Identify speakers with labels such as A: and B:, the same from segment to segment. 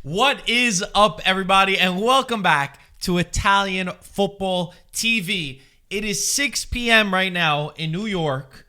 A: What is up, everybody, and welcome back to Italian Football TV. It is 6 p.m. right now in New York,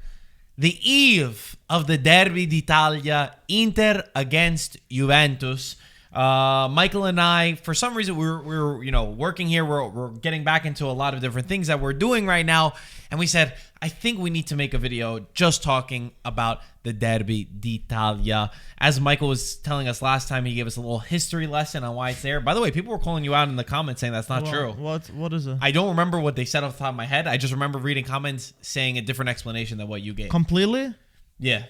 A: the eve of the Derby D'Italia, Inter against Juventus. Michael and I, for some reason, we're working here. We're getting back into a lot of different things that we're doing right now, and we said, I think we need to make a video just talking about the Derby D'Italia. As Michael was telling us last time, he gave us a little history lesson on why it's there. By the way, people were calling you out in the comments saying that's not true.
B: What is it?
A: I don't remember what they said off the top of my head. I just remember reading comments saying a different explanation than what you gave.
B: Completely?
A: Yeah.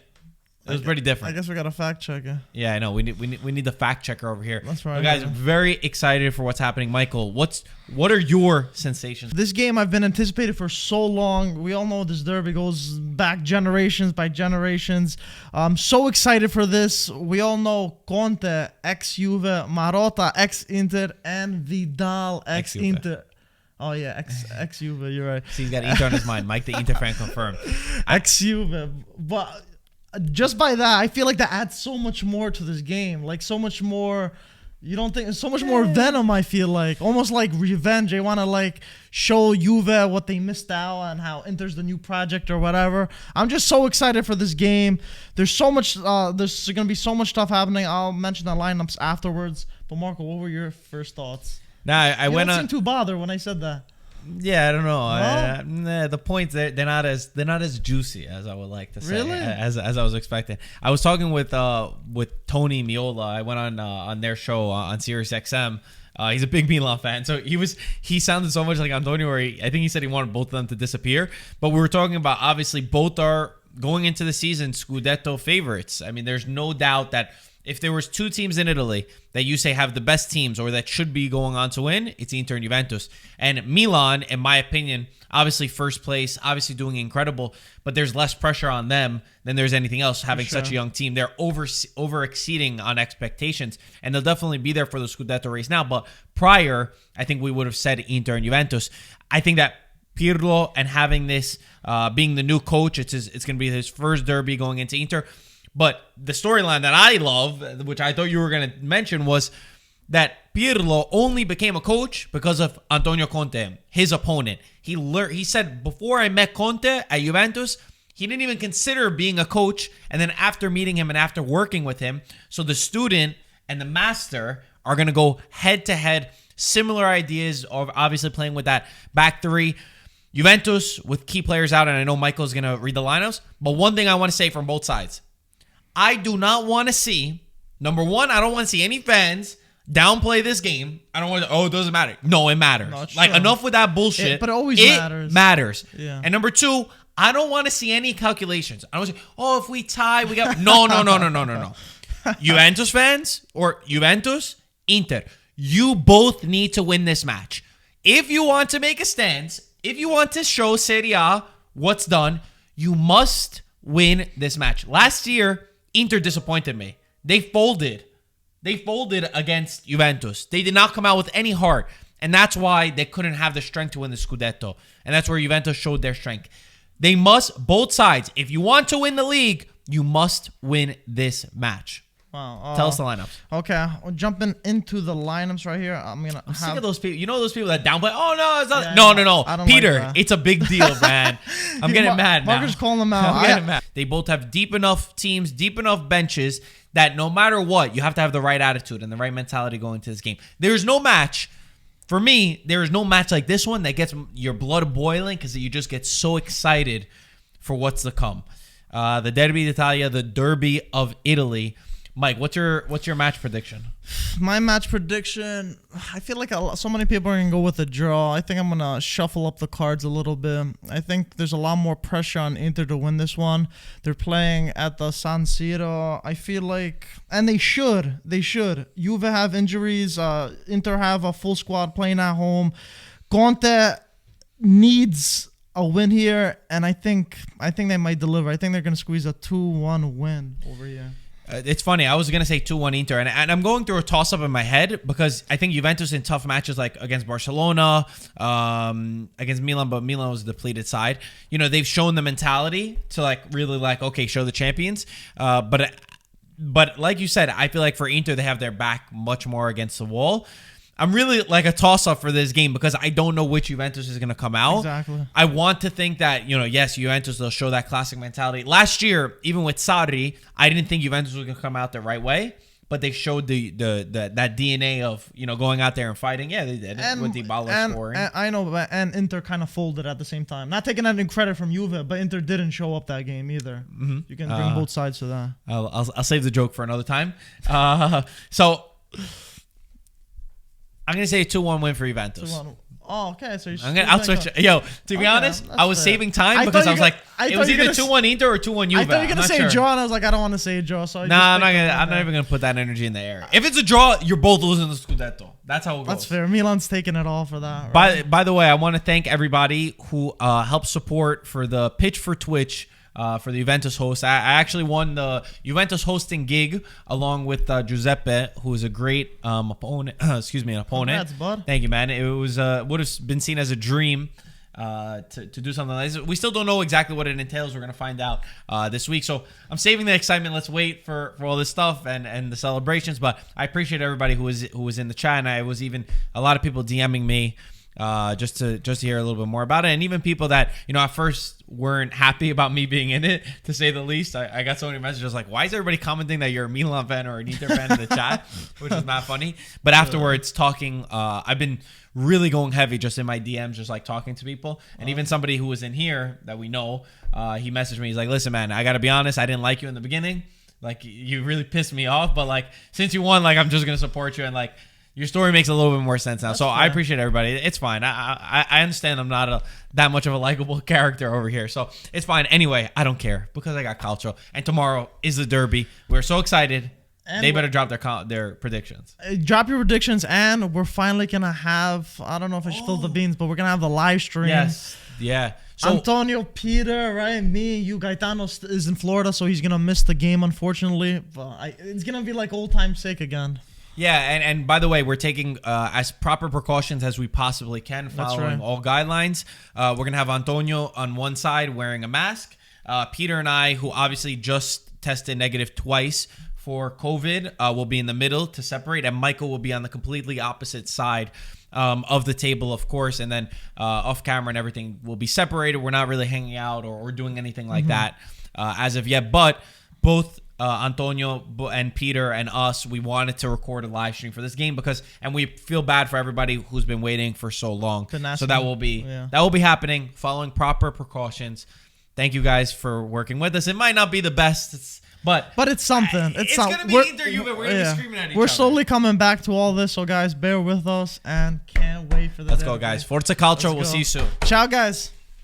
A: It was pretty different.
B: I guess we got a fact checker.
A: Yeah, I know. We need the fact checker over here.
B: That's right.
A: So guys, very excited for what's happening. Michael, what are your sensations?
B: This game I've been anticipating for so long. We all know this derby goes back generations by generations. I'm so excited for this. We all know Conte, ex-Juve, Marotta, ex-Inter, and Vidal, ex-Inter. Oh, yeah, ex-Juve, you're right.
A: See, he's got Inter on his mind. Mike, the Inter fan confirmed.
B: Ex-Juve. But just by that, I feel like that adds so much more to this game. Like, so much more, you don't think, so much more venom, I feel like. Almost like revenge. They want to, like, show Juve what they missed out on, how Inter's the new project or whatever. I'm just so excited for this game. There's so much, there's going to be so much stuff happening. I'll mention the lineups afterwards. But, Marco, what were your first thoughts?
A: Nah, I went on.
B: You don't seem too bothered when I said that.
A: Yeah, I don't know. The points they're not as juicy as I would like to say.
B: Really?
A: As I was expecting. I was talking with Tony Miola. I went on their show on Sirius XM. He's a big Milan fan, so he sounded so much like Antonio. I think he said he wanted both of them to disappear. But we were talking about, obviously both are going into the season Scudetto favorites. I mean, there's no doubt that if there was two teams in Italy that you say have the best teams or that should be going on to win, it's Inter and Juventus. And Milan, in my opinion, obviously first place, obviously doing incredible, but there's less pressure on them than there's anything else having such a young team. They're over exceeding on expectations, and they'll definitely be there for the Scudetto race now. But prior, I think we would have said Inter and Juventus. I think that Pirlo and having this being the new coach, it's going to be his first derby going into Inter. But the storyline that I love, which I thought you were going to mention, was that Pirlo only became a coach because of Antonio Conte, his opponent. He said, before I met Conte at Juventus, he didn't even consider being a coach. And then after meeting him and after working with him, so the student and the master are going to go head-to-head, similar ideas of obviously playing with that back three. Juventus with key players out, and I know Michael's going to read the lineups. But one thing I want to say from both sides. I do not want to see, number one, I don't want to see any fans downplay this game. I don't want to, it doesn't matter. No, it matters. Like, enough with that bullshit.
B: But it always matters.
A: It matters.
B: Yeah.
A: And number two, I don't want to see any calculations. I don't want to say, if we tie, we got... No. Juventus fans or Juventus, Inter, you both need to win this match. If you want to make a stance, if you want to show Serie A what's done, you must win this match. Last year, Inter disappointed me. They folded. They folded against Juventus. They did not come out with any heart. And that's why they couldn't have the strength to win the Scudetto. And that's where Juventus showed their strength. They must, both sides, if you want to win the league, you must win this match.
B: Wow.
A: Tell us the lineups.
B: Okay, jumping into the lineups right here. I'm
A: sick of those people. You know those people that downplay. Oh no, it's not.
B: Yeah,
A: No.
B: I don't
A: Peter,
B: like
A: it's a big deal, man. I'm getting mad now.
B: Marcus calling them out.
A: I'm getting mad. They both have deep enough teams, deep enough benches that no matter what, you have to have the right attitude and the right mentality going into this game. There's no match. For me, there is no match like this one that gets your blood boiling because you just get so excited for what's to come. The Derby d'Italia, the Derby of Italy. Mike, what's your match prediction?
B: My match prediction, I feel like so many people are going to go with a draw. I think I'm going to shuffle up the cards a little bit. I think there's a lot more pressure on Inter to win this one. They're playing at the San Siro. I feel like, and they should. Juve have injuries. Inter have a full squad playing at home. Conte needs a win here, and I think they might deliver. I think they're going to squeeze a 2-1 win over here.
A: It's funny. I was going to say 2-1 Inter, and I'm going through a toss-up in my head because I think Juventus in tough matches like against Barcelona, against Milan, but Milan was a depleted side. You know, they've shown the mentality to really okay, show the champions. But But like you said, I feel like for Inter, they have their back much more against the wall. I'm really like a toss-up for this game because I don't know which Juventus is going to come out.
B: Exactly.
A: I want to think that, yes, Juventus will show that classic mentality. Last year, even with Sarri, I didn't think Juventus was going to come out the right way, but they showed that DNA of, going out there and fighting. Yeah, they did with Dybala scoring.
B: And I know, and Inter kind of folded at the same time. Not taking any credit from Juve, but Inter didn't show up that game either. Mm-hmm. You can bring both sides to that.
A: I'll save the joke for another time. So I'm going to say a 2-1 win for Juventus.
B: 2-1. Oh, okay. So
A: I'll switch. Yo, to be honest, I was saving time because I was like, it was either 2-1 Inter or 2-1 Juve.
B: I thought you were going to say draw, and I was like, I don't want to say a draw. So
A: I'm not even going to put that energy in the air. If it's a draw, you're both losing the Scudetto. That's how it goes.
B: That's fair. Milan's taking it all for that. Right?
A: By the way, I want to thank everybody who helped support for the pitch for Twitch. For the Juventus host. I actually won the Juventus hosting gig along with Giuseppe, who is a great opponent. An opponent.
B: Congrats, bud.
A: Thank you, man. It was would have been seen as a dream to do something like this. We still don't know exactly what it entails. We're going to find out this week. So I'm saving the excitement. Let's wait for all this stuff and the celebrations. But I appreciate everybody who was in the chat. And I was even a lot of people DMing me just to hear a little bit more about it, and even people that at first weren't happy about me being in it, to say the least. I got so many messages like, why is everybody commenting that you're a Milan fan or an Inter fan in the chat, which is not funny. But afterwards, talking, I've been really going heavy just in my DMs, just like talking to people, and even somebody who was in here that we know, he messaged me. He's like, listen, man, I gotta be honest, I didn't like you in the beginning. Like, you really pissed me off, but like, since you won, like, I'm just gonna support you, and like, your story makes a little bit more sense now. That's so fair. I appreciate everybody. It's fine. I understand I'm not that much of a likable character over here. So it's fine. Anyway, I don't care because I got Calcio. And tomorrow is the Derby. We're so excited. And they better drop their predictions.
B: Drop your predictions. And we're finally going to have, I don't know if I should spill the beans, but we're going to have the live stream.
A: Yes. Yeah. So,
B: Antonio, Peter, right? Me, you, Gaetano is in Florida, so he's going to miss the game, unfortunately. But it's going to be like old time's sake again.
A: Yeah, and by the way, we're taking as proper precautions as we possibly can, following all guidelines. We're going to have Antonio on one side wearing a mask. Peter and I, who obviously just tested negative twice for COVID, will be in the middle to separate. And Michael will be on the completely opposite side of the table, of course. And then off camera and everything will be separated. We're not really hanging out or doing anything like that as of yet. But both Antonio and Peter and us, we wanted to record a live stream for this game and we feel bad for everybody who's been waiting for so long. So that will be happening, following proper precautions. Thank you guys for working with us. It might not be the best, but it's something. It's gonna be Inter Juve. We're gonna be screaming at each other.
B: We're slowly coming back to all this, so guys, bear with us and can't wait for the.
A: Let's go, guys. Forza Calcio. We'll see you soon.
B: Ciao, guys.